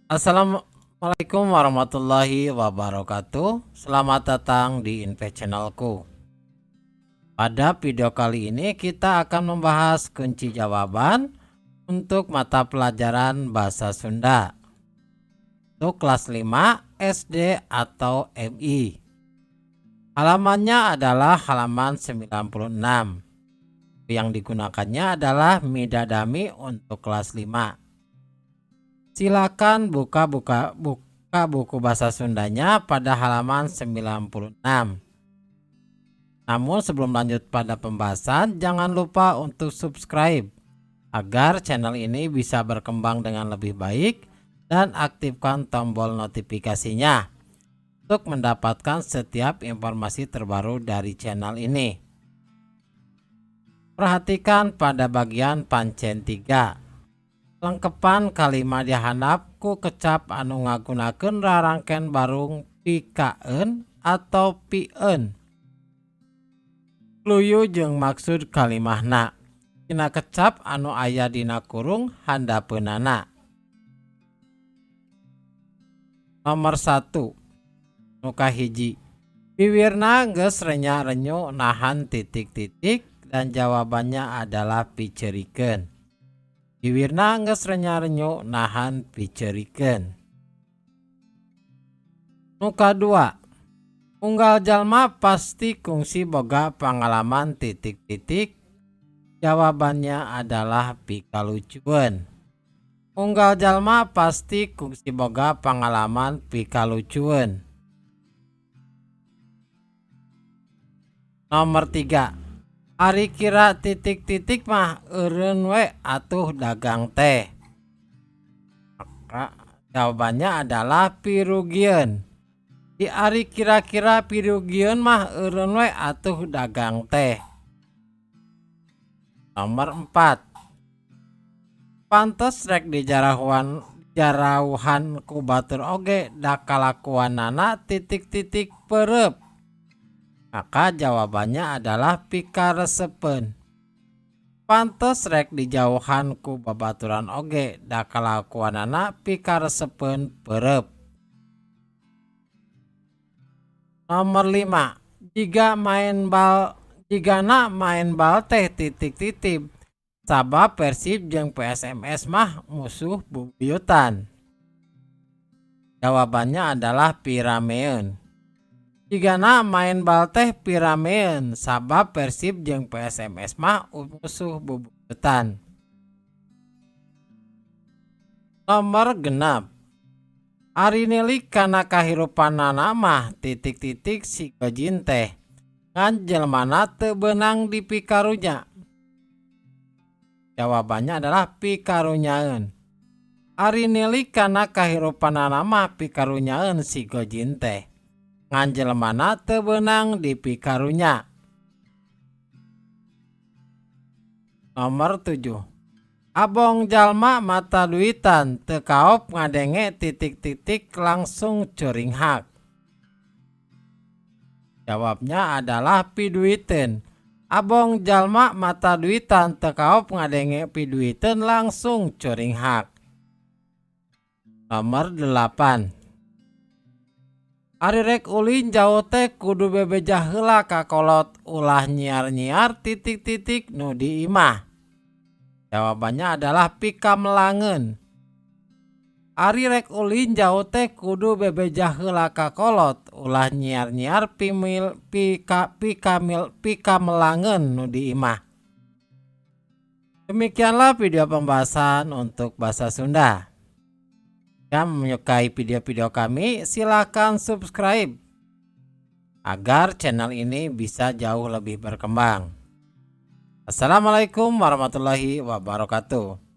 Assalamualaikum warahmatullahi wabarakatuh. Selamat datang di Inve channelku. Pada video kali ini kita akan membahas kunci jawaban untuk mata pelajaran bahasa Sunda untuk kelas 5 SD atau MI. Halamannya adalah halaman 96. Yang digunakannya adalah Midadami untuk kelas 5. Silakan buka buku bahasa Sundanya pada halaman 96. Namun sebelum lanjut pada pembahasan, jangan lupa untuk subscribe agar channel ini bisa berkembang dengan lebih baik dan aktifkan tombol notifikasinya untuk mendapatkan setiap informasi terbaru dari channel ini. Perhatikan pada bagian pancen 3. Lengkepan kalimat dihandap ku kecap anu ngagunakeun rarangken barung pikaeun atau pieun. Luyu jeung maksud kalimahna. Tina kecap anu aya dina kurung handapeunana. Nomor 1. Nu kahiji. Bibirna geus renya-renyu nahan titik-titik dan jawabannya adalah piceurikeun. Bibirna geus renya-renyu nahan piceurikeun. Nu kadua, unggal jalma pasti kungsi boga pangalaman titik-titik. Jawabannya adalah pikalucueun. Unggal jalma pasti kungsi boga pangalaman pikalucueun. Nomor 3. Ari kira titik-titik mah eureun we atuh dagang teh. Maka jawabannya adalah pirugieun. Di ari kira-kira pirugieun mah eureun we atuh dagang teh. Nomor 4. Pantes rek jarauhan ku batur oge da kalakuanana titik-titik pereup. Maka jawabannya adalah pikaresepeun. Pantes rek dijauhan ku babaturan oge da kalakuanana pikaresepeun pereup. Nomor 5. Jigana main bal teh titik-titik. Sabab Persib jeung PSMS mah musuh bubuyutan. Jawabannya adalah pirameun. Jigana main bal teh pirameun sabab Persib jeung PSMS mah musuh bubuyutan. Nomor 6. Ari nilik kana kahirupanana mah titik-titik si gojin teh ngan jelmana teu beunang di pikarunya. Jawabannya adalah pikarunyaeun. Ari nilik kana kahirupanana mah pikarunyaeun si gojin teh ngan jelmana teu beunang di pikarunya. Nomor 7. Abong jalma mata duitan teu kaop ngadenge titik-titik langsung curing hak. Jawabnya adalah piduiteun. Abong jalma mata duitan teu kaop ngadenge piduiteun langsung curing hak. Nomor 8. Ari rek ulin jauh teh kudu bebejah heula ka kolot ulah nyiar-nyiar titik-titik nu di imah. Jawabannya adalah pikamelangeun. Ari rek ulin jauh teh kudu bebejah heula ka kolot ulah nyiar-nyiar pikamelangeun nu di imah. Demikianlah video pembahasan untuk bahasa Sunda. Jika menyukai video-video kami, silakan subscribe agar channel ini bisa jauh lebih berkembang. Assalamualaikum warahmatullahi wabarakatuh.